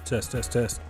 Test, test, test.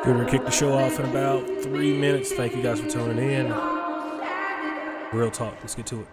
We're gonna kick the show off in about 3 minutes. Thank you guys for tuning in. Real talk. Let's get to it.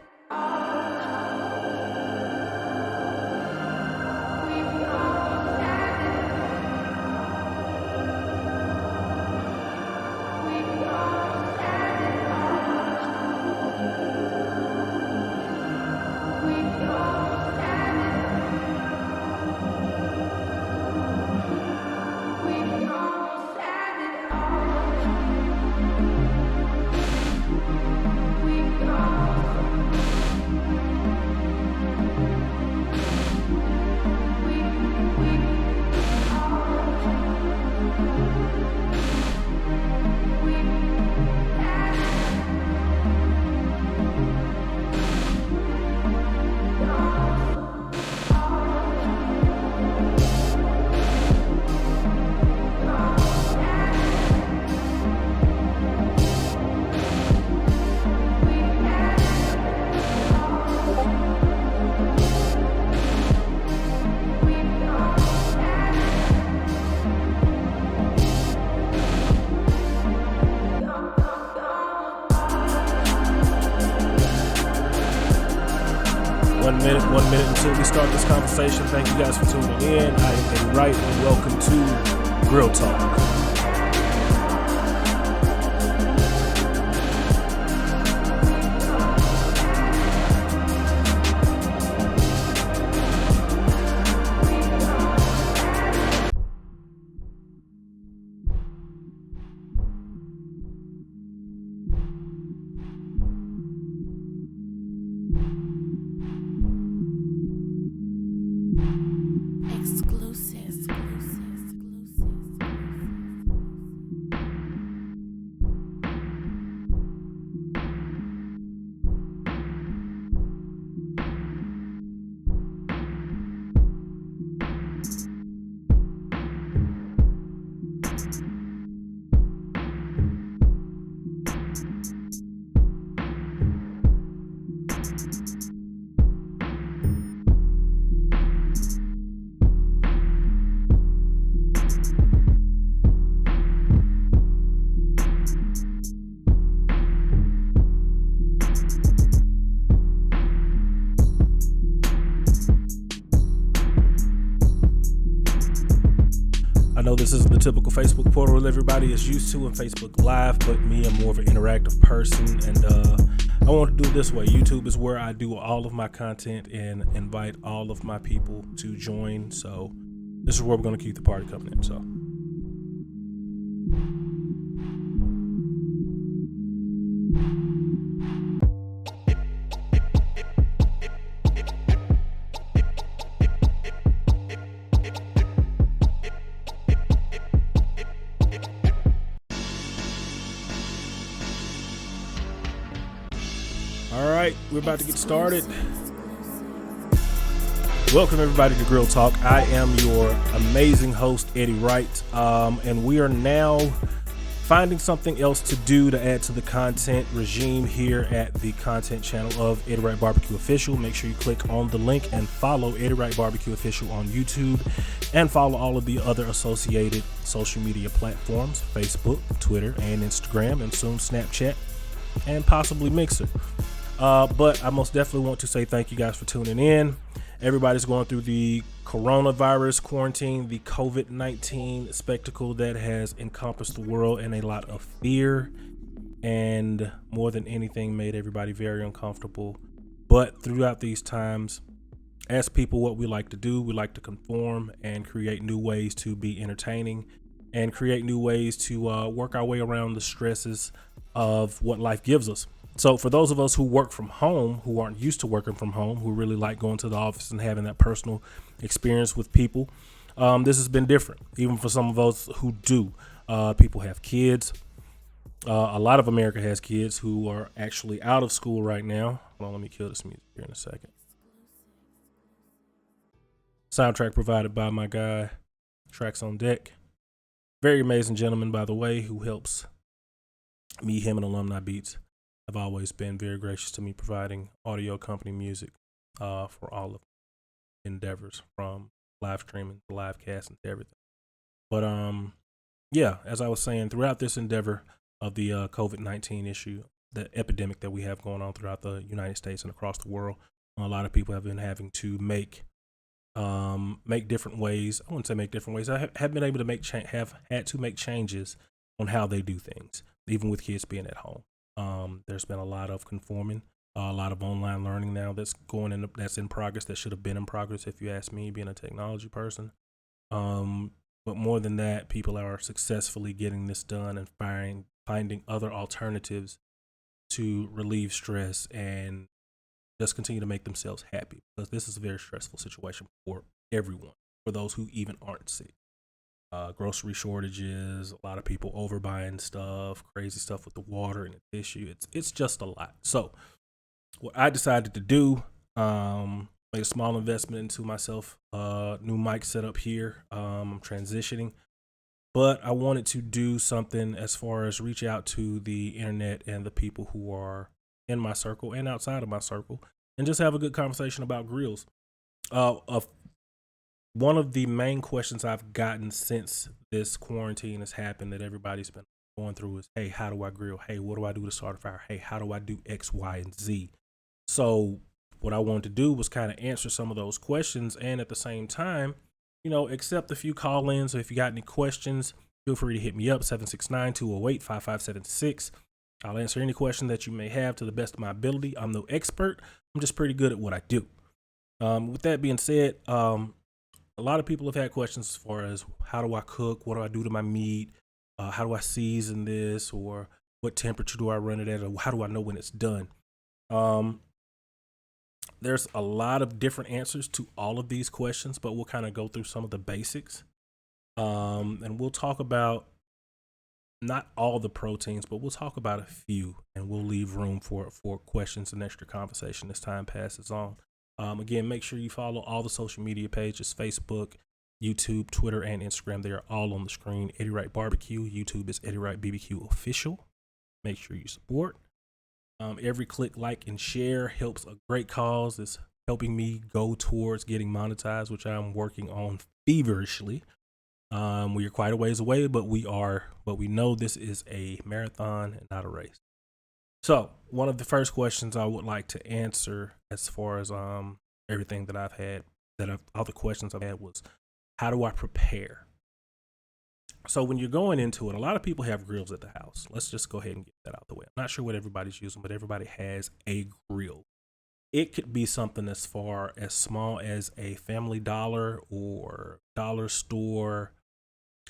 One minute until we start this conversation. Thank you guys for tuning in. I am Eddie Wright, and welcome to Grill Talk. I know this isn't the typical Facebook portal everybody is used to in Facebook Live, but me, I'm more of an interactive person, and I want to do it this way. YouTube is where I do all of my content and invite all of my people to join, so this is where we're going to keep the party coming in. So we're about to get started. Welcome everybody to Grill Talk. I am your amazing host, Eddie Wright, and we are now finding something else to do to add to the content regime here at the content channel of Eddie Wright Barbecue Official. Make sure you click on the link and follow Eddie Wright Barbecue Official on YouTube, and follow all of the other associated social media platforms, Facebook, Twitter, and Instagram, and soon Snapchat, and possibly Mixer. But I most definitely want to say thank you guys for tuning in. Everybody's going through the coronavirus quarantine, the COVID-19 spectacle that has encompassed the world, and a lot of fear and more than anything made everybody very uncomfortable. But throughout these times, as people, what we like to do, we like to conform and create new ways to be entertaining and create new ways to work our way around the stresses of what life gives us. So for those of us who work from home, who aren't used to working from home, who really like going to the office and having that personal experience with people, this has been different. Even for some of us who do, people have kids. A lot of America has kids who are actually out of school right now. Hold on, let me kill this music here in a second. Soundtrack provided by my guy, Tracks on Deck. Very amazing gentleman, by the way, who helps me, him, and Alumni Beats have always been very gracious to me, providing audio company music for all of endeavors, from live streaming to live casting to everything. But yeah, as I was saying, throughout this endeavor of the COVID-19 issue, the epidemic that we have going on throughout the United States and across the world, a lot of people have been having to make different ways. I wouldn't say make different ways. I have been able to have had to make changes on how they do things, even with kids being at home. There's been a lot of conforming, a lot of online learning now that's in progress, that should have been in progress if you ask me, being a technology person. But more than that, people are successfully getting this done and finding other alternatives to relieve stress and just continue to make themselves happy, because this is a very stressful situation for everyone, for those who even aren't sick. Grocery shortages, a lot of people overbuying stuff, crazy stuff with the water and the tissue. It's just a lot. So what I decided to do, made a small investment into myself, new mic setup here. I'm transitioning, but I wanted to do something as far as reach out to the internet and the people who are in my circle and outside of my circle, and just have a good conversation about grills. One of the main questions I've gotten since this quarantine has happened, that everybody's been going through, is, hey, how do I grill? Hey, what do I do to start a fire? Hey, how do I do X, Y, and Z? So what I wanted to do was kind of answer some of those questions, and at the same time, accept a few call-ins. So if you got any questions, feel free to hit me up, 769-208-5576. I'll answer any question that you may have to the best of my ability. I'm no expert. I'm just pretty good at what I do. With that being said, a lot of people have had questions as far as, how do I cook? What do I do to my meat? How do I season this? Or what temperature do I run it at? Or how do I know when it's done? There's a lot of different answers to all of these questions, but we'll kind of go through some of the basics. And we'll talk about not all the proteins, but we'll talk about a few, and we'll leave room for questions and extra conversation as time passes on. Again, make sure you follow all the social media pages: Facebook, YouTube, Twitter, and Instagram. They are all on the screen. Eddie Wright Barbecue. YouTube is Eddie Wright BBQ Official. Make sure you support. Every click, like, and share helps a great cause. It's helping me go towards getting monetized, which I'm working on feverishly. We are quite a ways away, but we know this is a marathon and not a race. So one of the first questions I would like to answer, as far as everything that I've had, all the questions I've had, was, how do I prepare? So when you're going into it, a lot of people have grills at the house. Let's just go ahead and get that out the way. I'm not sure what everybody's using, but everybody has a grill. It could be something as far as small as a Family Dollar or dollar store,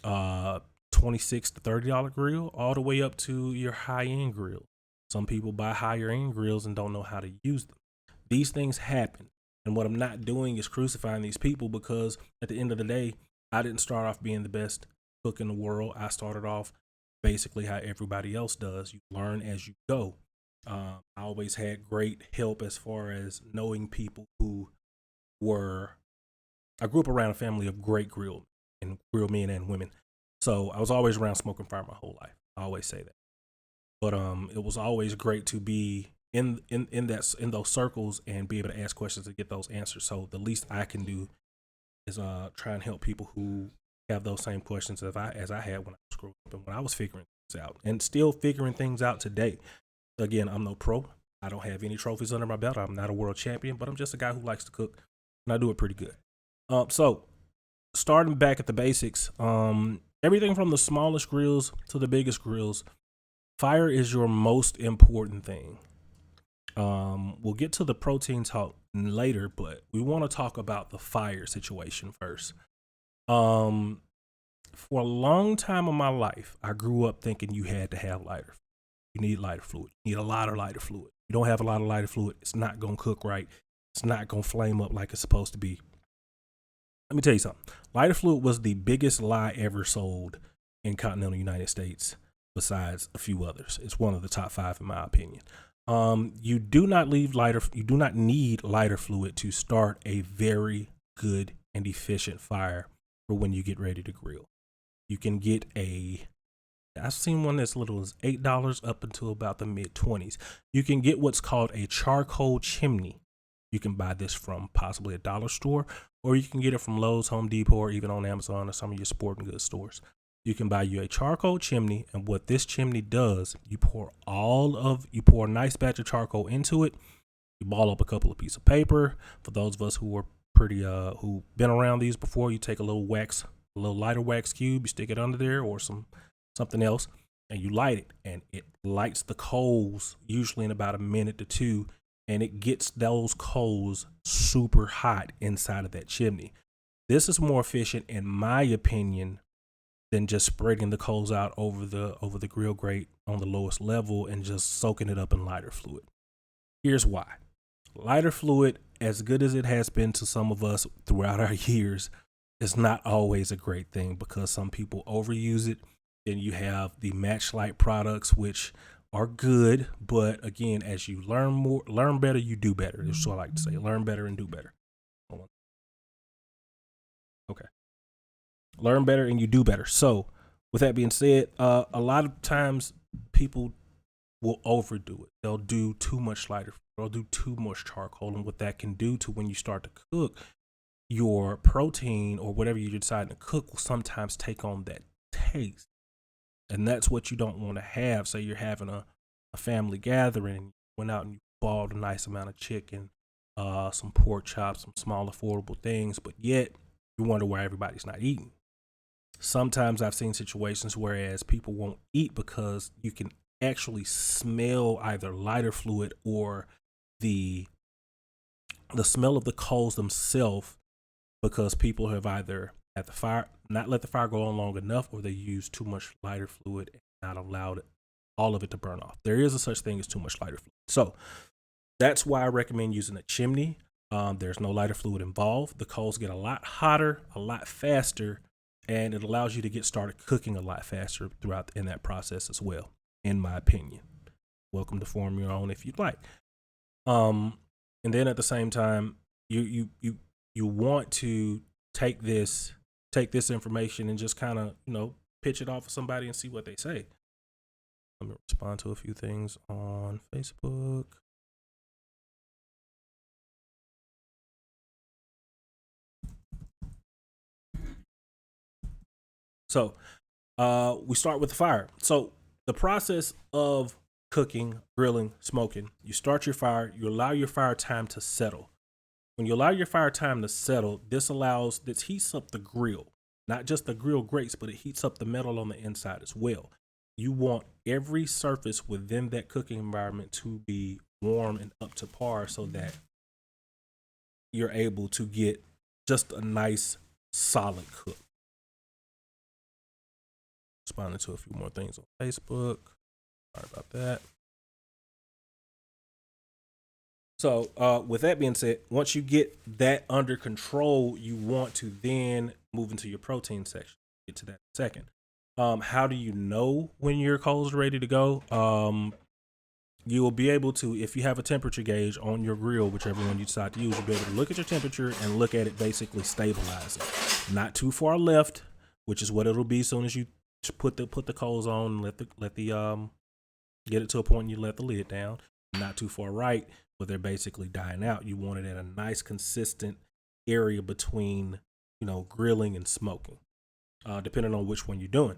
$26 to $30 grill, all the way up to your high-end grill. Some people buy higher end grills and don't know how to use them. These things happen. And what I'm not doing is crucifying these people, because at the end of the day, I didn't start off being the best cook in the world. I started off basically how everybody else does. You learn as you go. I always had great help as far as knowing people who I grew up around a family of great grill men and women. So I was always around smoking fire my whole life. I always say that. But it was always great to be in those circles and be able to ask questions and get those answers. So the least I can do is try and help people who have those same questions as I had when I was growing up and when I was figuring things out, and still figuring things out today. Again, I'm no pro. I don't have any trophies under my belt. I'm not a world champion, but I'm just a guy who likes to cook, and I do it pretty good. So starting back at the basics, everything from the smallest grills to the biggest grills, Fire is your most important thing. We'll get to the protein talk later, but we want to talk about the fire situation first. Um, for a long time of my life, I grew up thinking you had to have lighter. You need lighter fluid. You need a lot of lighter fluid. You don't have a lot of lighter fluid, it's not gonna cook right. It's not gonna flame up like it's supposed to be. Let me tell you something. Lighter fluid was the biggest lie ever sold in continental United States, besides a few others. It's one of the top five in my opinion. You do not need lighter fluid to start a very good and efficient fire for when you get ready to grill. You can get I've seen one as little as $8 up until about the mid-20s. You can get what's called a charcoal chimney. You can buy this from possibly a dollar store, or you can get it from Lowe's, Home Depot, or even on Amazon or some of your sporting goods stores. You can buy you a charcoal chimney, and what this chimney does, you pour a nice batch of charcoal into it. You ball up a couple of pieces of paper. For those of us who are who've been around these before, you take a little lighter wax cube, you stick it under there, or something else, and you light it, and it lights the coals usually in about a minute to two, and it gets those coals super hot inside of that chimney. This is more efficient, in my opinion, than just spreading the coals out over the grill grate on the lowest level and just soaking it up in lighter fluid. Here's why. Lighter fluid, as good as it has been to some of us throughout our years, is not always a great thing because some people overuse it. Then you have the matchlight products, which are good, but again, as you learn better, you do better. That's what I like to say: learn better and do better. Hold on. Okay, learn better and you do better. So, with that being said, a lot of times people will overdo it. They'll do too much lighter. They'll do too much charcoal, and what that can do to when you start to cook, your protein or whatever you decide to cook will sometimes take on that taste. And that's what you don't want to have. Say you're having a family gathering, you went out and you bought a nice amount of chicken, some pork chops, some small affordable things, but yet you wonder why everybody's not eating. Sometimes I've seen situations whereas people won't eat because you can actually smell either lighter fluid or the smell of the coals themselves, because people have either not let the fire go on long enough, or they use too much lighter fluid and not allowed all of it to burn off. There is a such thing as too much lighter fluid. So that's why I recommend using a chimney. There's no lighter fluid involved. The coals get a lot hotter, a lot faster, and it allows you to get started cooking a lot faster throughout in that process as well, in my opinion. Welcome to form your own if you'd like. And then at the same time, you want to take this information and just kind of, pitch it off of somebody and see what they say. Let me respond to a few things on Facebook. So we start with the fire. So the process of cooking, grilling, smoking, you start your fire, you allow your fire time to settle. When you allow your fire time to settle, this heats up the grill, not just the grill grates, but it heats up the metal on the inside as well. You want every surface within that cooking environment to be warm and up to par so that you're able to get just a nice solid cook. Responding to a few more things on Facebook. Sorry about that. So with that being said, once you get that under control, you want to then move into your protein section. Get to that in a second. How do you know when your coals are ready to go? You will be able to, if you have a temperature gauge on your grill, whichever one you decide to use, you'll be able to look at your temperature and look at it basically stabilizing. Not too far left, which is what it'll be as soon as you put the coals on and let the get it to a point and you let the lid down. Not too far right, but they're basically dying out. You want it at a nice consistent area between, grilling and smoking, depending on which one you're doing.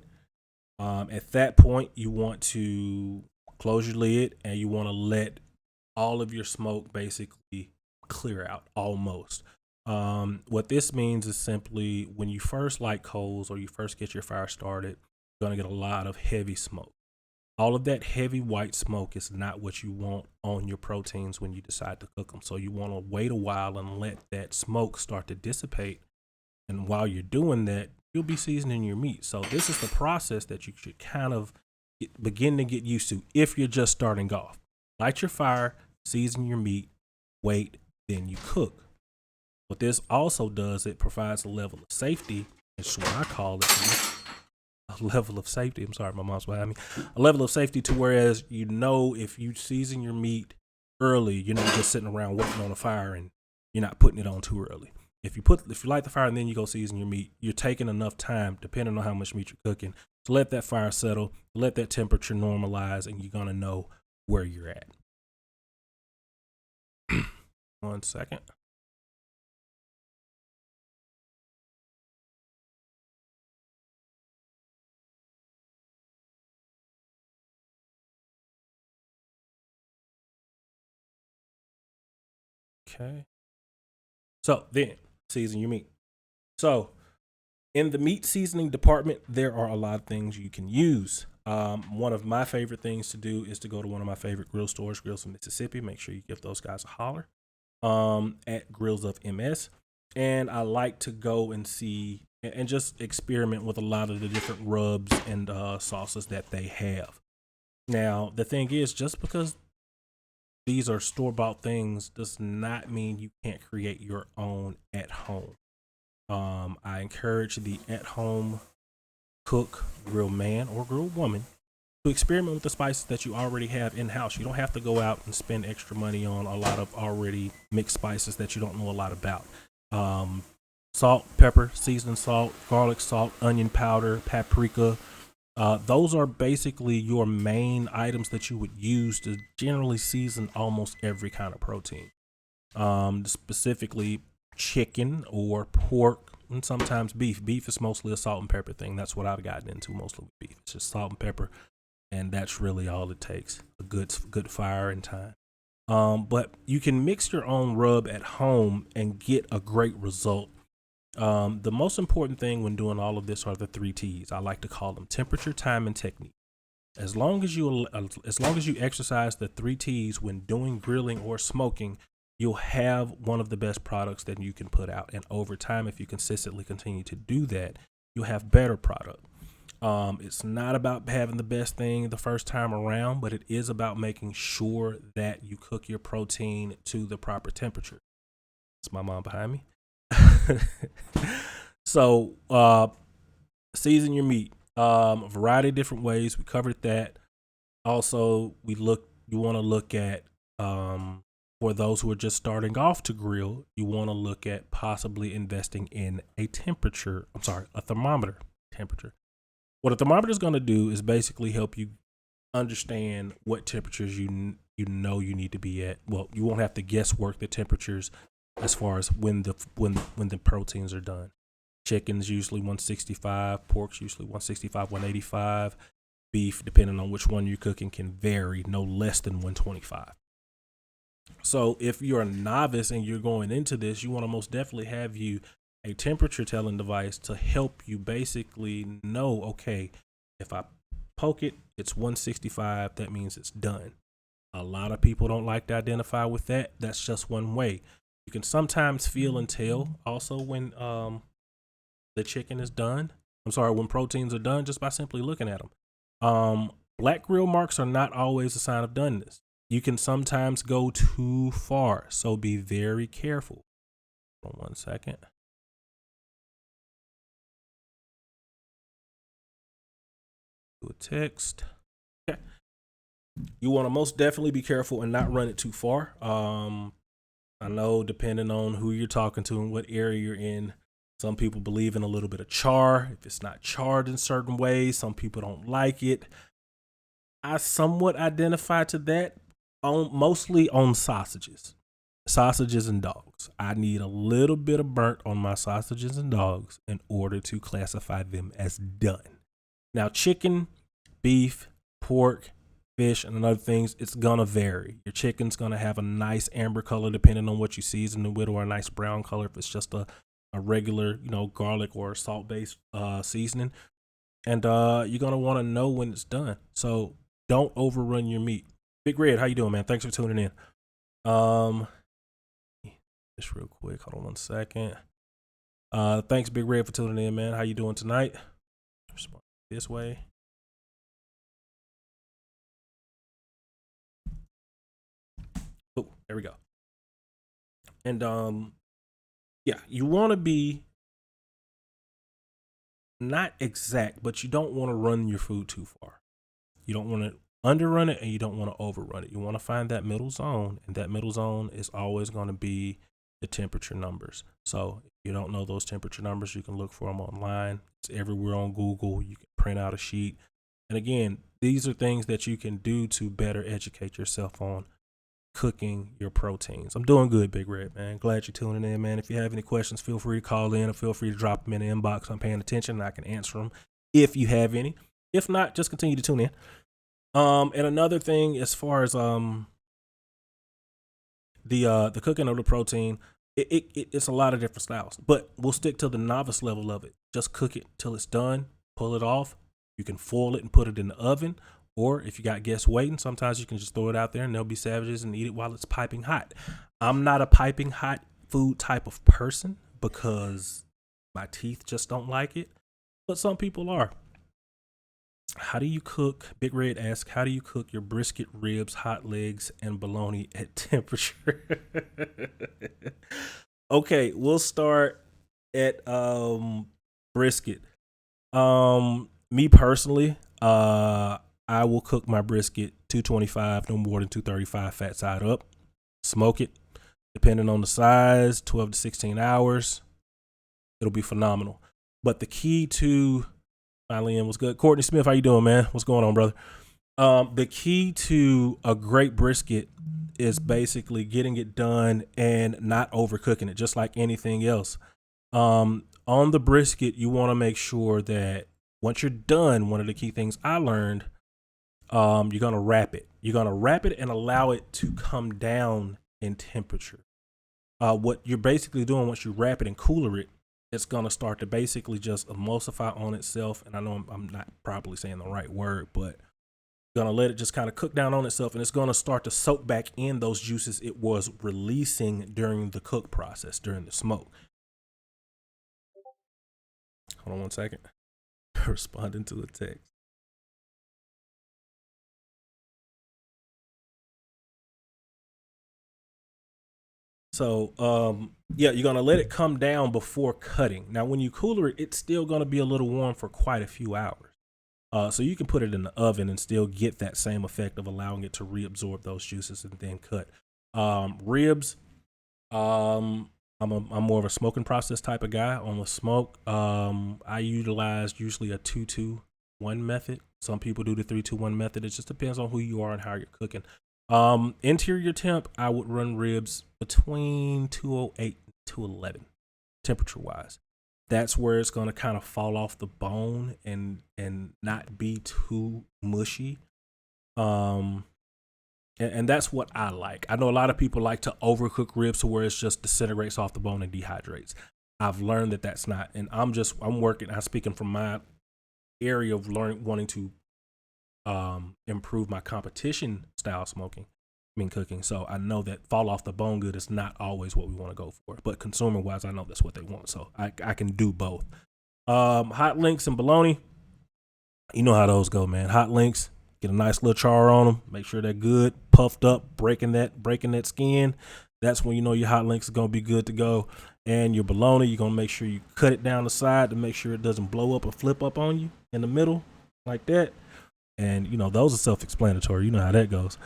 At that point, you want to close your lid and you want to let all of your smoke basically clear out almost. What this means is simply when you first light coals or you first get your fire started, you're going to get a lot of heavy smoke. all of that heavy white smoke is not what you want on your proteins when you decide to cook them. So you want to wait a while and let that smoke start to dissipate. And while you're doing that, you'll be seasoning your meat. So this is the process that you should kind of begin to get used to if you're just starting off. Light your fire, season your meat, wait, then you cook. What this also does, it provides a level of safety. It's what I call it. A level of safety. I'm sorry, my mom's behind me. A level of safety to whereas you know if you season your meat early, you're not just sitting around waiting on a fire and you're not putting it on too early. If you light the fire and then you go season your meat, you're taking enough time, depending on how much meat you're cooking, to let that fire settle, let that temperature normalize, and you're gonna know where you're at. 1 second. Okay. So then season your meat. So in the meat seasoning department, there are a lot of things you can use. One of my favorite things to do is to go to one of my favorite grill stores, Grills of Mississippi. Make sure you give those guys a holler at Grills of MS. And I like to go and see and just experiment with a lot of the different rubs and sauces that they have. Now, the thing is, just because these are store-bought things does not mean you can't create your own at home. I encourage the at-home cook, grill man, or grill woman to experiment with the spices that you already have in-house. You don't have to go out and spend extra money on a lot of already mixed spices that you don't know a lot about. Salt, pepper, seasoned salt, garlic salt, onion powder, paprika. Those are basically your main items that you would use to generally season almost every kind of protein. Specifically chicken or pork and sometimes beef. Beef is mostly a salt and pepper thing. That's what I've gotten into mostly with beef. It's just salt and pepper, and that's really all it takes. A good fire and time. But you can mix your own rub at home and get a great result. The most important thing when doing all of this are the 3 T's. I like to call them temperature, time, and technique. As long as you exercise the 3 T's when doing grilling or smoking, you'll have one of the best products that you can put out. And over time, if you consistently continue to do that, you'll have better product. It's not about having the best thing the first time around, but it is about making sure that you cook your protein to the proper temperature. It's my mom behind me. So, season your meat. A variety of different ways. We covered that. Also, you want to look at, for those who are just starting off to grill, you want to look at possibly investing in a thermometer temperature. What a thermometer is going to do is basically help you understand what temperatures you need to be at. Well, you won't have to guesswork the temperatures as far as when the proteins are done. Chicken's usually 165, pork's usually 165, 185. Beef, depending on which one you're cooking, can vary no less than 125. So if you're a novice and you're going into this, you want to most definitely have a temperature telling device to help you basically know, okay, if I poke it, it's 165, that means it's done. A lot of people don't like to identify with that. That's just one way. You can sometimes feel and tell also when the chicken is done. When proteins are done just by simply looking at them. Black grill marks are not always a sign of doneness. You can sometimes go too far, so be very careful. Hold on 1 second. Do a text. Okay. You want to most definitely be careful and not run it too far. I know depending on who you're talking to and what area you're in, some people believe in a little bit of char. If it's not charred in certain ways, some people don't like it. I somewhat identify to that mostly on sausages and dogs. I need a little bit of burnt on my sausages and dogs in order to classify them as done. Now, chicken, beef, pork, fish, and other things, it's gonna vary. Your chicken's gonna have a nice amber color depending on what you season it with, or a nice brown color if it's just a regular, garlic or salt-based seasoning. And you're gonna want to know when it's done. So don't overrun your meat. Big Red, how you doing, man? Thanks for tuning in. Just real quick, hold on 1 second. Thanks, Big Red, for tuning in, man. How you doing tonight? Respond this way. Oh, there we go. And yeah, you want to be not exact, but you don't want to run your food too far. You don't want to underrun it, and you don't want to overrun it. You want to find that middle zone, and that middle zone is always going to be the temperature numbers. So if you don't know those temperature numbers, you can look for them online. It's everywhere on Google. You can print out a sheet. And again, these are things that you can do to better educate yourself on cooking your proteins. I'm doing good, Big Red, man. Glad you're tuning in, man. If you have any questions, feel free to call in or feel free to drop them in the inbox. I'm paying attention and I can answer them if you have any. If not, just continue to tune in. And another thing, as far as the cooking of the protein, it's a lot of different styles, but we'll stick to the novice level of it. Just cook it till it's done, pull it off. You can foil it and put it in the oven, or if you got guests waiting, sometimes you can just throw it out there and they'll be savages and eat it while it's piping hot. I'm not a piping hot food type of person because my teeth just don't like it, but some people are. How do you cook? Big Red asks, how do you cook your brisket, ribs, hot legs, and bologna at temperature? Okay, we'll start at brisket. Me personally, I will cook my brisket 225, no more than 235 fat side up. Smoke it, depending on the size, 12 to 16 hours. It'll be phenomenal. But the key to finally in was good. Courtney Smith, how you doing, man? What's going on, brother? The key to a great brisket is basically getting it done and not overcooking it, just like anything else. On the brisket, you want to make sure that once you're done, one of the key things I learned, you're going to wrap it. You're going to wrap it and allow it to come down in temperature. What you're basically doing once you wrap it and cooler it, it's going to start to basically just emulsify on itself. And I know I'm not probably saying the right word, but going to let it just kind of cook down on itself. And it's going to start to soak back in those juices it was releasing during the cook process, during the smoke. Hold on 1 second. Responding to a text. So, yeah, you're going to let it come down before cutting. Now, when you cooler it, it's still going to be a little warm for quite a few hours. So you can put it in the oven and still get that same effect of allowing it to reabsorb those juices and then cut. Ribs, I'm more of a smoking process type of guy. On the smoke, I utilize usually a 2-2-1 method. Some people do the 3-2-1 method. It just depends on who you are and how you're cooking. Interior temp, I would run ribs between 208 and 211 temperature wise. That's where it's going to kind of fall off the bone and not be too mushy. And that's what I like. I know a lot of people like to overcook ribs to where it just disintegrates off the bone and dehydrates. I've learned that that's not, and I'm speaking from my area of wanting to improve my competition style cooking. So I know that fall off the bone good is not always what we want to go for, but consumer wise, I know that's what they want. So I can do both. Hot links and bologna, you know how those go, man. Hot links, get a nice little char on them, make sure they're good, puffed up, breaking that skin. That's when you know your hot links are going to be good to go. And your bologna, you're going to make sure you cut it down the side to make sure it doesn't blow up or flip up on you in the middle like that. And, you know, those are self-explanatory. You know how that goes.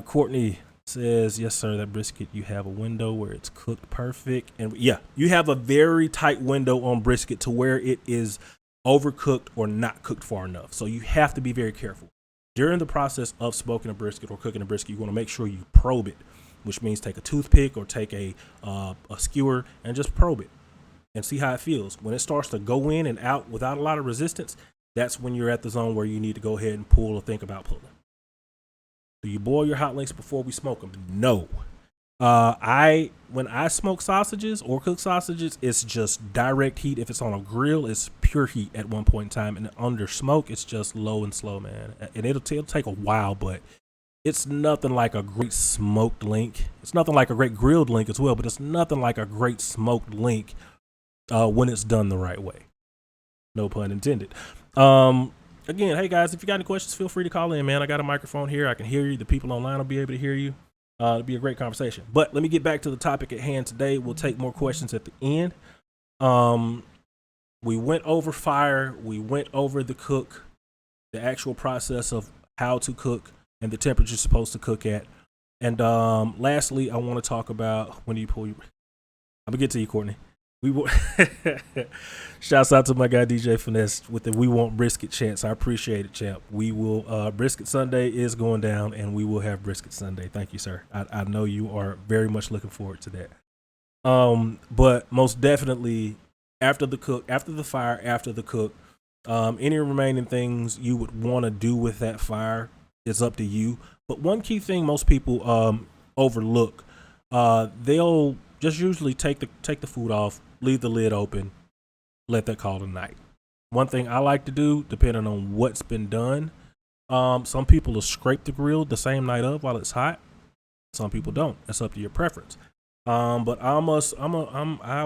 Courtney says, yes, sir, that brisket, you have a window where it's cooked perfect. And yeah, you have a very tight window on brisket to where it is overcooked or not cooked far enough. So you have to be very careful. During the process of smoking a brisket or cooking a brisket, you want to make sure you probe it, which means take a toothpick or take a skewer and just probe it and see how it feels. When it starts to go in and out without a lot of resistance, that's when you're at the zone where you need to go ahead and pull or think about pulling. Do you boil your hot links before we smoke them? No. When I smoke sausages or cook sausages, it's just direct heat. If it's on a grill, it's pure heat at one point in time, and under smoke, it's just low and slow, man. And it'll take a while, but it's nothing like a great smoked link. It's nothing like a great grilled link as well, but it's nothing like a great smoked link when it's done the right way. No pun intended. Again, hey guys, if you got any questions, feel free to call in, man. I got a microphone here. I can hear you. The people online will be able to hear you. It'll be a great conversation. But let me get back to the topic at hand today. We'll take more questions at the end. We went over fire. We went over the cook, the actual process of how to cook and the temperature you're supposed to cook at. And lastly, I want to talk about when do you pull your... I'm going to get to you, Courtney. Shouts out to my guy DJ Finesse with the We Want Brisket chants. I appreciate it, champ. We will Brisket Sunday is going down, and we will have Brisket Sunday. Thank you, sir. I know you are very much looking forward to that. But most definitely after the cook, after the fire, after the cook, any remaining things you would want to do with that fire is up to you. But one key thing most people overlook, they'll just usually take the food off, leave the lid open, let that call it a night. One thing I like to do, depending on what's been done, some people will scrape the grill the same night up while it's hot. Some people don't. It's up to your preference. But I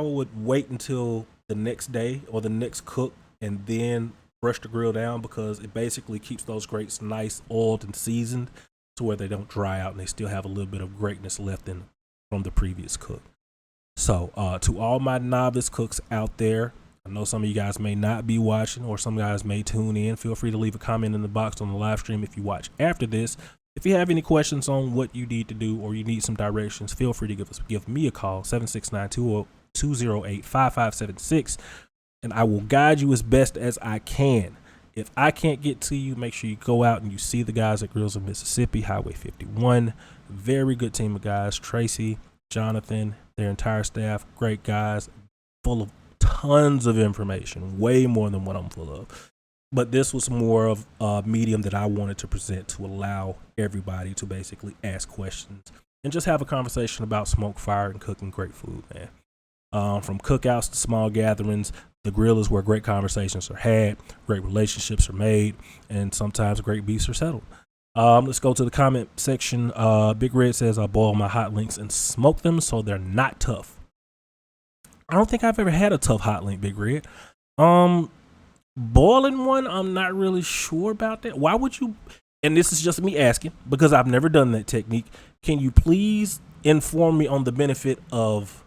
would wait until the next day or the next cook and then brush the grill down, because it basically keeps those grates nice, oiled, and seasoned to where they don't dry out and they still have a little bit of greatness left in from the previous cook. So to all my novice cooks out there, I know some of you guys may not be watching, or some guys may tune in. Feel free to leave a comment in the box on the live stream if you watch after this. If you have any questions on what you need to do or you need some directions, feel free to give me a call, 769-208-5576, and I will guide you as best as I can. If I can't get to you, make sure you go out and you see the guys at Grills of Mississippi, Highway 51. Very good team of guys. Tracy, Jonathan, their entire staff, great guys, full of tons of information, way more than what I'm full of. But this was more of a medium that I wanted to present to allow everybody to basically ask questions and just have a conversation about smoke, fire, and cooking great food, man. From cookouts to small gatherings, the grill is where great conversations are had, great relationships are made, and sometimes great beefs are settled. Let's go to the comment section. Big Red says, I boil my hot links and smoke them so they're not tough. I don't think I've ever had a tough hot link, Big Red. Boiling one, I'm not really sure about that. Why would you? And this is just me asking because I've never done that technique. Can you please inform me on the benefit of,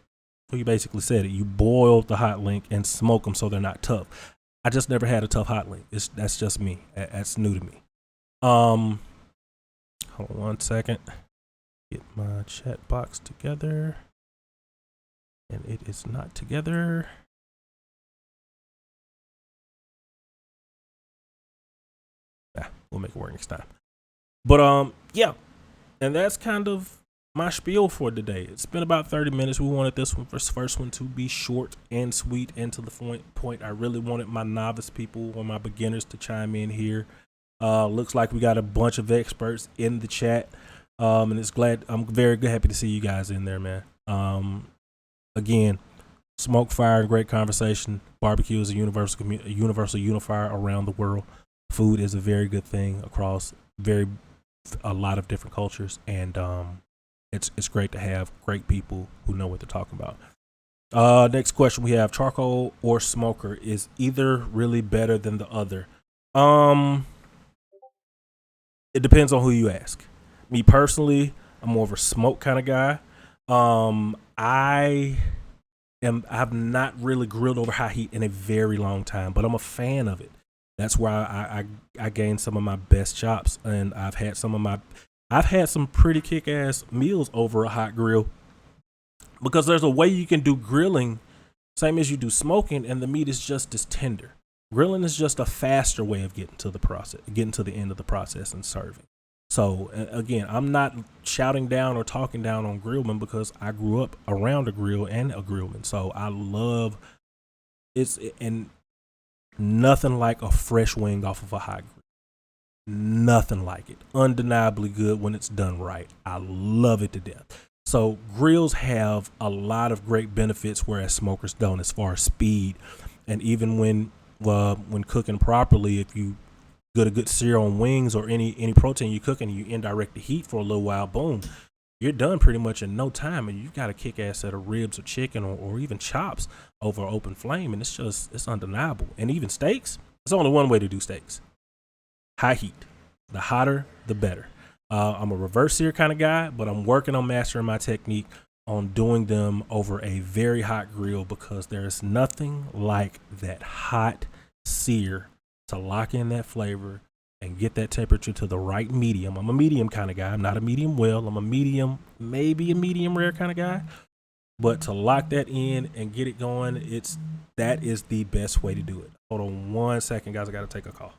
well, you basically said it. You boil the hot link and smoke them so they're not tough. I just never had a tough hot link. That's just me. That's new to me. Hold on 1 second. Get my chat box together. And it is not together. We'll make it work next time. But yeah. And that's kind of my spiel for today. It's been about 30 minutes. We wanted this first one to be short and sweet and to the point. I really wanted my novice people or my beginners to chime in here. Looks like we got a bunch of experts in the chat. And I'm very happy to see you guys in there, man. Again, smoke, fire, and great conversation. Barbecue is a universal unifier around the world. Food is a very good thing across a lot of different cultures, and it's great to have great people who know what they're talking about. Next question we have: charcoal or smoker, is either really better than the other? It depends on who you ask. Me personally, I'm more of a smoke kind of guy. I've not really grilled over high heat in a very long time, but I'm a fan of it. That's why I gained some of my best chops, and I've had some pretty kick-ass meals over a hot grill, because there's a way you can do grilling same as you do smoking, and the meat is just as tender. Grilling is just a faster way of getting to the end of the process and serving. So again, I'm not shouting down or talking down on grillmen, because I grew up around a grill and a grillman. So I love and nothing like a fresh wing off of a hot grill. Nothing like it. Undeniably good when it's done right. I love it to death. So grills have a lot of great benefits, whereas smokers don't, as far as speed. And even when cooking properly, if you get a good sear on wings or any protein you cooking, you indirect the heat for a little while, boom, you're done pretty much in no time. And you got a kick ass set of ribs or chicken or even chops over an open flame, and it's undeniable. And even steaks, it's only one way to do steaks: high heat. The hotter, the better. I'm a reverse sear kind of guy, but I'm working on mastering my technique on doing them over a very hot grill, because there's nothing like that hot sear to lock in that flavor and get that temperature to the right medium. I'm a medium kind of guy. I'm not a medium well. I'm a medium, maybe a medium rare kind of guy. But to lock that in and get it going, that is the best way to do it. Hold on 1 second, guys. I got to take a call.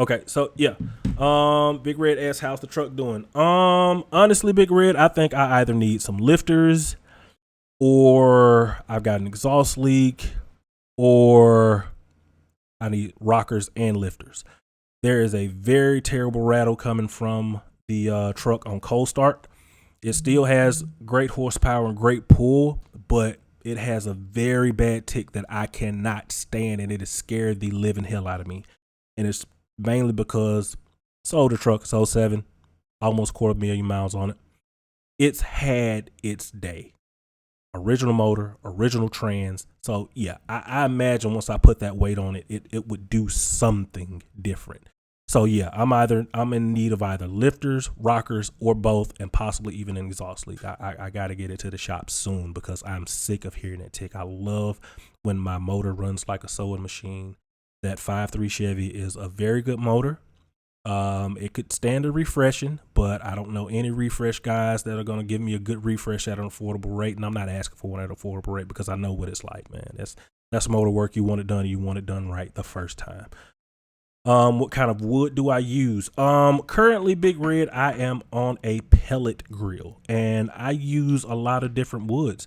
Okay, so yeah. Big Red asks, how's the truck doing? Honestly, Big Red, I think I either need some lifters, or I've got an exhaust leak, or I need rockers and lifters. There is a very terrible rattle coming from the truck on cold start. It still has great horsepower and great pull, but it has a very bad tick that I cannot stand, and it has scared the living hell out of me. And it's mainly because it's an older truck, it's 07, almost 250,000 miles on it. It's had its day. Original motor, original trans. So yeah, I imagine once I put that weight on it, it would do something different. So yeah, I'm in need of either lifters, rockers, or both, and possibly even an exhaust leak. I got to get it to the shop soon, because I'm sick of hearing that tick. I love when my motor runs like a sewing machine. That 5.3 Chevy is a very good motor. It could stand a refreshing, but I don't know any refresh guys that are going to give me a good refresh at an affordable rate, and I'm not asking for one at an affordable rate, because I know what it's like, man. That's motor work. You want it done, you want it done right the first time. What kind of wood do I use? Currently, Big Red, I am on a pellet grill, and I use a lot of different woods.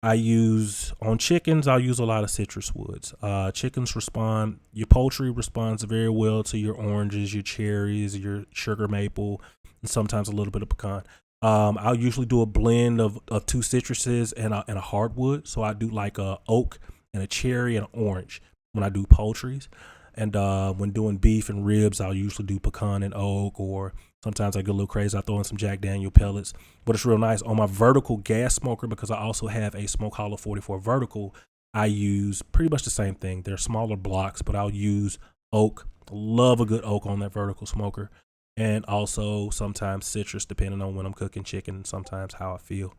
On chickens, I'll use a lot of citrus woods. Your poultry responds very well to your oranges, your cherries, your sugar maple, and sometimes a little bit of pecan. I'll usually do a blend of two citruses and a hardwood. So I do like a oak and a cherry and an orange when I do poultries. And when doing beef and ribs, I'll usually do pecan and oak, or sometimes I get a little crazy. I throw in some Jack Daniel pellets, but it's real nice. On my vertical gas smoker, because I also have a Smoke Hollow 44 vertical, I use pretty much the same thing. They're smaller blocks, but I'll use oak. Love a good oak on that vertical smoker. And also sometimes citrus, depending on when I'm cooking chicken, and sometimes how I feel.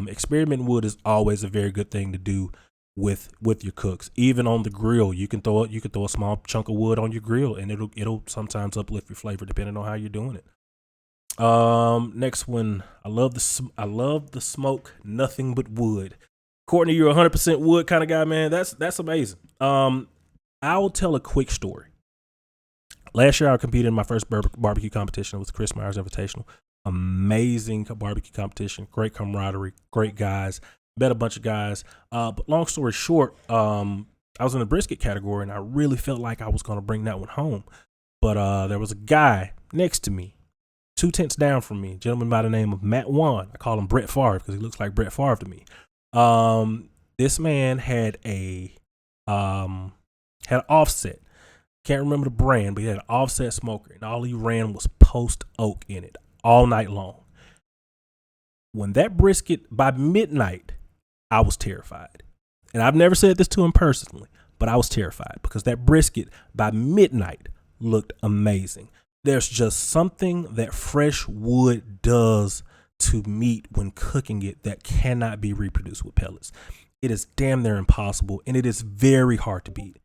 Experiment wood is always a very good thing to do with your cooks. Even on the grill, you can throw a small chunk of wood on your grill, and it'll sometimes uplift your flavor depending on how you're doing it. Next one, I love the smoke nothing but wood. Courtney, you're 100% wood kind of guy, man. That's amazing. I'll tell a quick story. Last year, I competed in my first barbecue competition. It was the Chris Myers Invitational. Amazing barbecue competition, great camaraderie, great guys. Met a bunch of guys. But long story short, I was in the brisket category, and I really felt like I was going to bring that one home. But there was a guy next to me, 2 tents down from me, a gentleman by the name of Matt Wan. I call him Brett Favre because he looks like Brett Favre to me. This man had an offset. Can't remember the brand, but he had an offset smoker, and all he ran was post oak in it all night long. When that brisket, by midnight, I was terrified. And I've never said this to him personally, but I was terrified because that brisket by midnight looked amazing. There's just something that fresh wood does to meat when cooking it that cannot be reproduced with pellets. It is damn near impossible, and it is very hard to beat.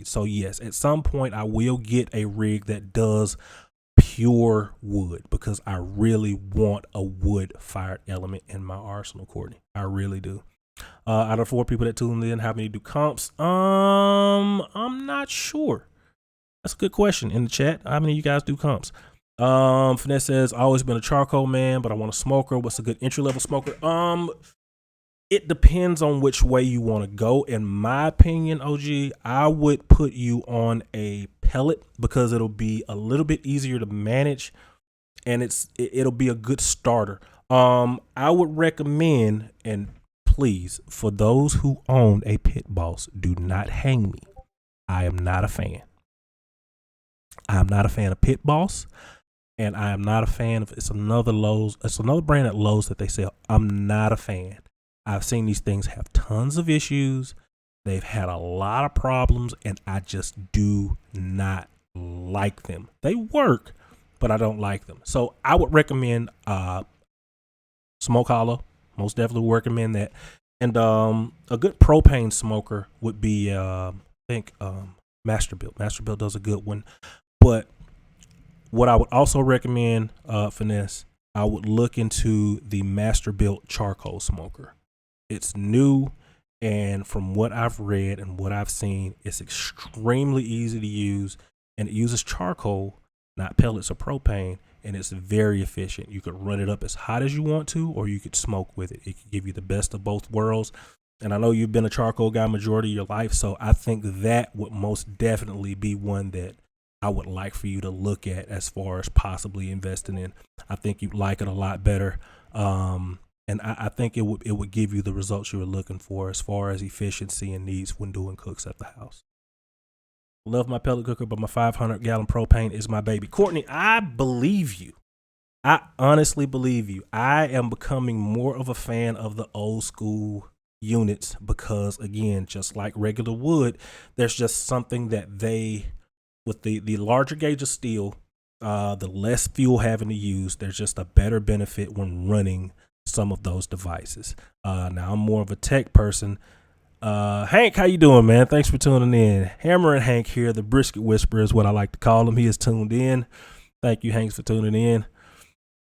So yes, at some point I will get a rig that does pure wood because I really want a wood fired element in my arsenal, Courtney. I really do. Out of 4 people that tuned in, how many do comps? I'm not sure. That's a good question in the chat. How many of you guys do comps? Finesse says, always been a charcoal man, but I want a smoker. What's a good entry level smoker? It depends on which way you want to go. In my opinion, OG, I would put you on a pellet because it'll be a little bit easier to manage and it'll be a good starter. I would recommend, and please, for those who own a Pit Boss, do not hang me. I am not a fan. I'm not a fan of Pit Boss, and I am not a fan of it's another brand at Lowe's that they sell. I'm not a fan. I've seen these things have tons of issues. They've had a lot of problems, and I just do not like them. They work, but I don't like them. So I would recommend Smoke Hollow. Most definitely recommend that. And a good propane smoker would be, I think, Masterbuilt. Masterbuilt does a good one. But what I would also recommend, Finesse, I would look into the Masterbuilt charcoal smoker. It's new, and from what I've read and what I've seen, it's extremely easy to use, and it uses charcoal, not pellets or propane, and it's very efficient. You could run it up as hot as you want to, or you could smoke with it. It could give you the best of both worlds. And I know you've been a charcoal guy majority of your life, so I think that would most definitely be one that I would like for you to look at as far as possibly investing in. I think you'd like it a lot better. And I think it would give you the results you were looking for as far as efficiency and needs when doing cooks at the house. Love my pellet cooker, but my 500-gallon propane is my baby. Courtney, I believe you. I honestly believe you. I am becoming more of a fan of the old school units because, again, just like regular wood, there's just something that with the larger gauge of steel, the less fuel having to use, there's just a better benefit when running some of those devices. Now I'm more of a tech person. Hank, how you doing, man? Thanks for tuning in. Hammer and Hank here, the brisket whisperer is what I like to call him. He is tuned in. Thank you, Hanks, for tuning in.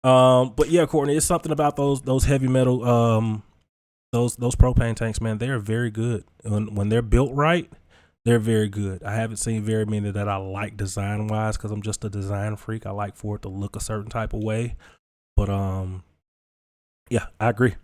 But yeah, Courtney, it's something about those heavy metal, those propane tanks, man. They're very good. When they're built right, they're very good. I haven't seen very many that I like design wise because I'm just a design freak. I like for it to look a certain type of way. But yeah, I agree.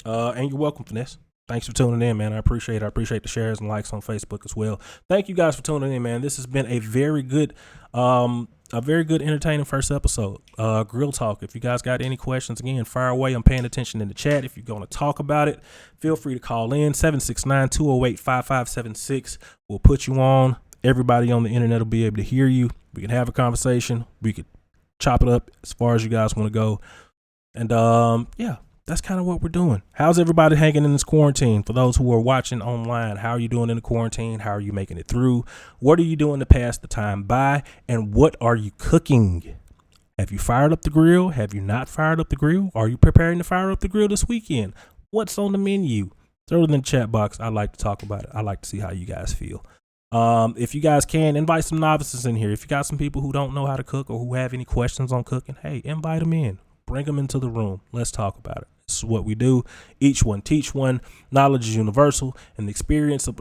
And you're welcome, Finesse. Thanks for tuning in, man. I appreciate it. I appreciate the shares and likes on Facebook as well. Thank you guys for tuning in, man. This has been a very good, entertaining first episode. Grill Talk. If you guys got any questions, again, fire away. I'm paying attention in the chat. If you're going to talk about it, feel free to call in 769-208-5576. We'll put you on. Everybody on the internet will be able to hear you. We can have a conversation. We could chop it up as far as you guys want to go. And yeah, that's kind of what we're doing. How's everybody hanging in this quarantine? For those who are watching online, how are you doing in the quarantine? How are you making it through? What are you doing to pass the time by? And what are you cooking? Have you fired up the grill? Have you not fired up the grill? Are you preparing to fire up the grill this weekend? What's on the menu? Throw it in the chat box. I'd like to talk about it. I'd like to see how you guys feel. If you guys can, invite some novices in here. If you got some people who don't know how to cook or who have any questions on cooking, hey, invite them in. Bring them into the room. Let's talk about it. This is what we do. Each one teach one. Knowledge is universal, and the experience of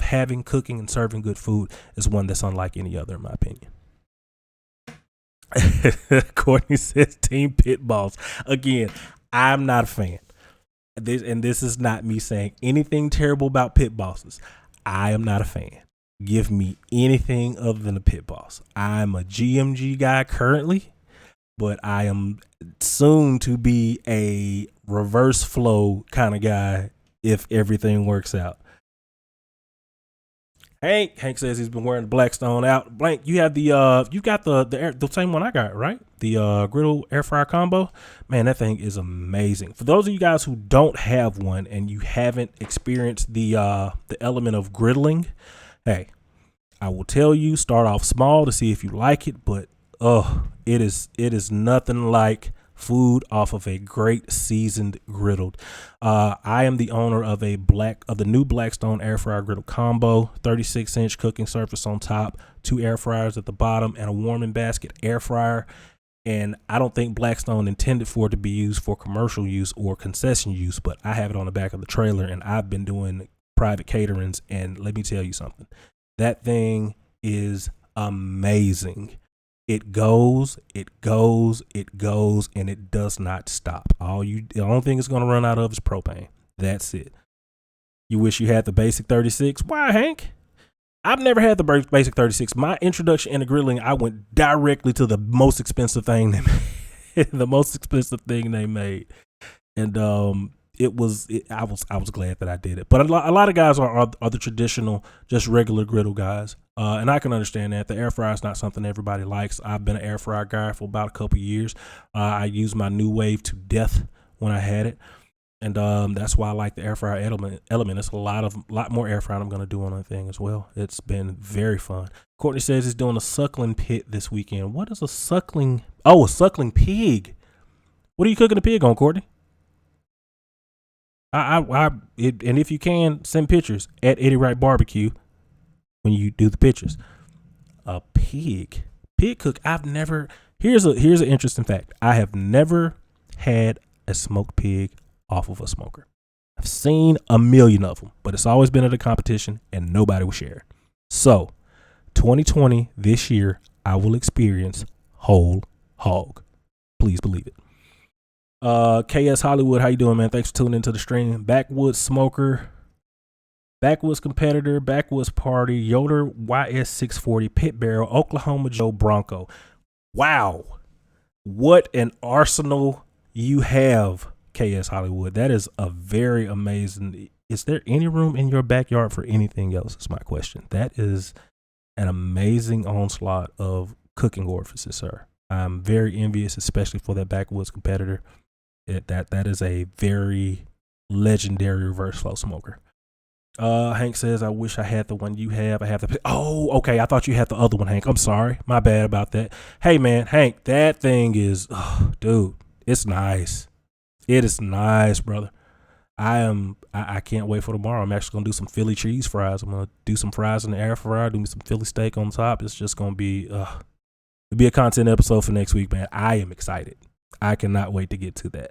having, cooking, and serving good food is one that's unlike any other, in my opinion. Courtney says Team Pit Boss. Again, I'm not a fan. This is not me saying anything terrible about Pit Bosses. I am not a fan. Give me anything other than a Pit Boss. I'm a GMG guy currently, but I am soon to be a reverse flow kind of guy if everything works out. Hank says he's been wearing the Blackstone out. Blank, you have you got the same one I got, right? The griddle air fryer combo. Man, that thing is amazing. For those of you guys who don't have one and you haven't experienced the element of griddling, hey, I will tell you, start off small to see if you like it, but it is nothing like food off of a great seasoned griddled. I am the owner of the new Blackstone air fryer griddle combo, 36-inch cooking surface on top, 2 air fryers at the bottom, and a warming basket air fryer. And I don't think Blackstone intended for it to be used for commercial use or concession use, but I have it on the back of the trailer, and I've been doing private caterings. And let me tell you something, that thing is amazing. It goes, and it does not stop. The only thing it's going to run out of is propane. That's it. You wish you had the basic 36? Why, Hank? I've never had the basic 36. My introduction into grilling, I went directly to the most expensive thing they made. The most expensive thing they made. And I was glad that I did it. But a lot of guys are the traditional, just regular griddle guys. And I can understand that. The air fryer is not something everybody likes. I've been an air fryer guy for about a couple years. I used my new wave to death when I had it. And that's why I like the air fryer element. It's a lot more air frying I'm going to do on that thing as well. It's been very fun. Courtney says he's doing a suckling pit this weekend. What is a suckling? Oh, a suckling pig. What are you cooking a pig on, Courtney? And if you can, send pictures at Eddie Wright Barbecue when you do the pictures. A pig cook. Here's an interesting fact. I have never had a smoked pig off of a smoker. I've seen a million of them, but it's always been at a competition and nobody will share. So 2020, this year, I will experience whole hog. Please believe it. KS Hollywood, how you doing, man? Thanks for tuning into the stream. Backwoods Smoker, Backwoods Competitor, Backwoods Party, Yoder YS640, Pit Barrel, Oklahoma Joe Bronco. Wow. What an arsenal you have, KS Hollywood. That is a very amazing. Is there any room in your backyard for anything else? Is my question. That is an amazing onslaught of cooking orifices, sir. I'm very envious, especially for that Backwoods Competitor. That is a very legendary reverse flow smoker. Hank says, I wish I had the one you have. I have the. Oh, okay. I thought you had the other one, Hank. I'm sorry. My bad about that. Hey, man, Hank, that thing is, dude, it's nice. It is nice, brother. I can't wait for tomorrow. I'm actually gonna do some Philly cheese fries. I'm gonna do some fries in the air fryer, do me some Philly steak on top. It's just gonna be it'll be a content episode for next week, man. I am excited. I cannot wait to get to that.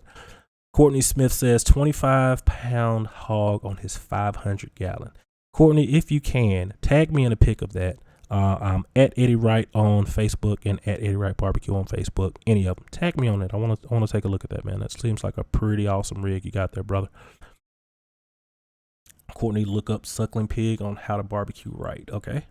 Courtney Smith says 25-pound hog on his 500-gallon. Courtney, if you can, tag me in a pic of that. I'm at Eddie Wright on Facebook and at Eddie Wright Barbecue on Facebook. Any of them. Tag me on it. I want to take a look at that, man. That seems like a pretty awesome rig you got there, brother. Courtney, look up suckling pig on how to barbecue right. Okay.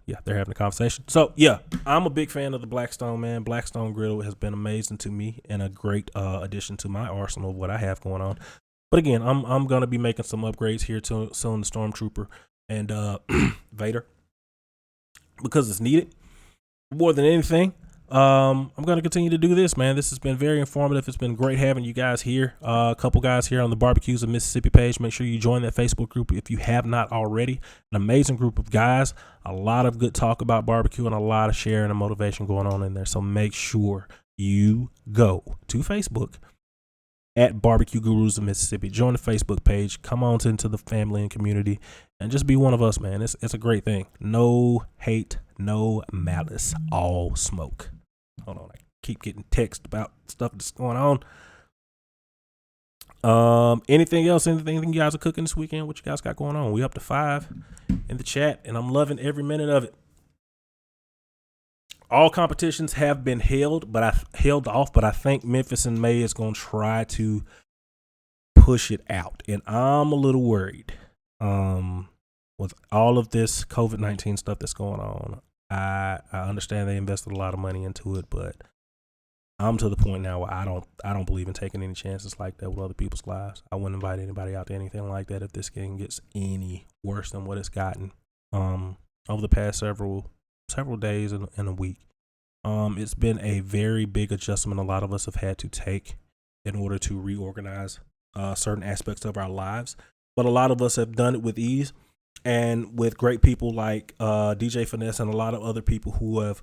Yeah, they're having a conversation. So yeah, I'm a big fan of the Blackstone, man. Blackstone griddle has been amazing to me and a great addition to my arsenal of what I have going on. But again, I'm gonna be making some upgrades here soon. The Stormtrooper and Vader, because it's needed more than anything. I'm going to continue to do this, man. This has been very informative. It's been great having you guys here. A couple guys here on the Barbecues of Mississippi page. Make sure you join that Facebook group if you have not already. An amazing group of guys. A lot of good talk about barbecue and a lot of sharing and motivation going on in there. So make sure you go to Facebook at Barbecue Gurus of Mississippi. Join the Facebook page. Come on into the family and community and just be one of us, man. It's a great thing. No hate, no malice, all smoke. Hold on, I keep getting text about stuff that's going on. Anything else? Anything you guys are cooking this weekend? What you guys got going on? We up to 5 in the chat, and I'm loving every minute of it. All competitions have been held off, but I think Memphis in May is going to try to push it out, and I'm a little worried. With all of this COVID-19 stuff that's going on, I understand they invested a lot of money into it, but I'm to the point now where I don't believe in taking any chances like that with other people's lives. I wouldn't invite anybody out to anything like that if this game gets any worse than what it's gotten over the past several days and a week. It's been a very big adjustment a lot of us have had to take in order to reorganize certain aspects of our lives, but a lot of us have done it with ease. And with great people like DJ Finesse and a lot of other people who have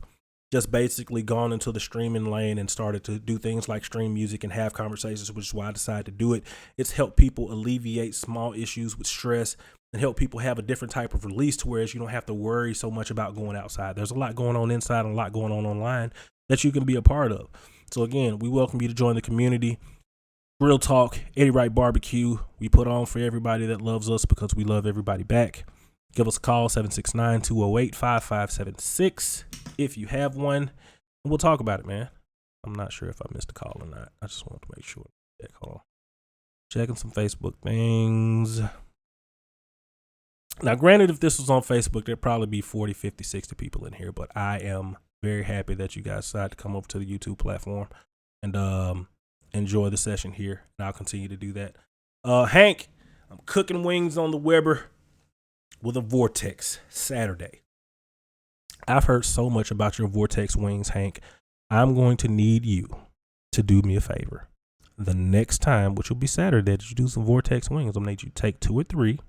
just basically gone into the streaming lane and started to do things like stream music and have conversations, which is why I decided to do it. It's helped people alleviate small issues with stress and help people have a different type of release to whereas you don't have to worry so much about going outside. There's a lot going on inside and a lot going on online that you can be a part of. So again, we welcome you to join the community. Grill Talk, Eddie Wright Barbecue. We put on for everybody that loves us because we love everybody back. Give us a call, 769-208-5576 if you have one. And we'll talk about it, man. I'm not sure if I missed a call or not. I just want to make sure. Hold on. Checking some Facebook things. Now, granted, if this was on Facebook, there'd probably be 40, 50, 60 people in here. But I am very happy that you guys decided to come over to the YouTube platform and enjoy the session here. And I'll continue to do that. Hank, I'm cooking wings on the Weber with a Vortex Saturday. I've heard so much about your Vortex wings, Hank. I'm going to need you to do me a favor. The next time, which will be Saturday, that you do some Vortex wings, I'm going to need you to take 2 or 3,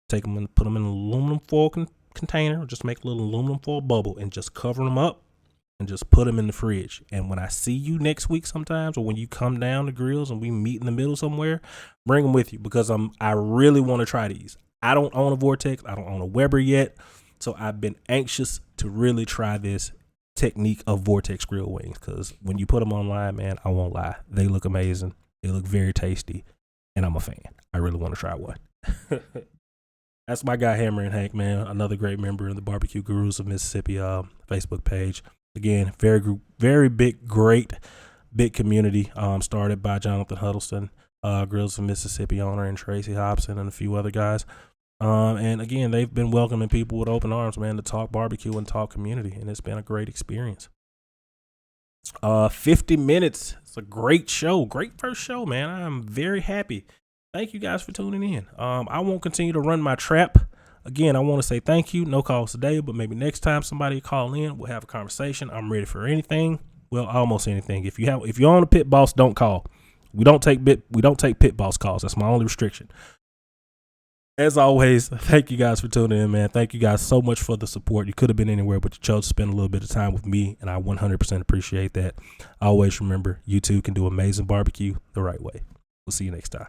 take them and put them in an aluminum foil container, or just make a little aluminum foil bubble and just cover them up and just put them in the fridge. And when I see you next week sometimes, or when you come down to Grills and we meet in the middle somewhere, bring them with you because I really want to try these. I don't own a Vortex. I don't own a Weber yet. So I've been anxious to really try this technique of Vortex grill wings because when you put them online, man, I won't lie. They look amazing. They look very tasty. And I'm a fan. I really want to try one. That's my guy, Hammer and Hank, man. Another great member of the Barbecue Gurus of Mississippi Facebook page. Again, very big, great, big community started by Jonathan Huddleston. Grills of Mississippi owner, and Tracy Hobson and a few other guys. And again, they've been welcoming people with open arms, man, to talk barbecue and talk community. And it's been a great experience. 50 minutes. It's a great show. Great first show, man. I'm very happy. Thank you guys for tuning in. I won't continue to run my trap. Again, I want to say thank you. No calls today, but maybe next time somebody call in, we'll have a conversation. I'm ready for anything. Well, almost anything. If you're on a pit boss, don't call. We don't take pit boss calls. That's my only restriction. As always, thank you guys for tuning in, man. Thank you guys so much for the support. You could have been anywhere, but you chose to spend a little bit of time with me, and I 100% appreciate that. Always remember, you too can do amazing barbecue the right way. We'll see you next time.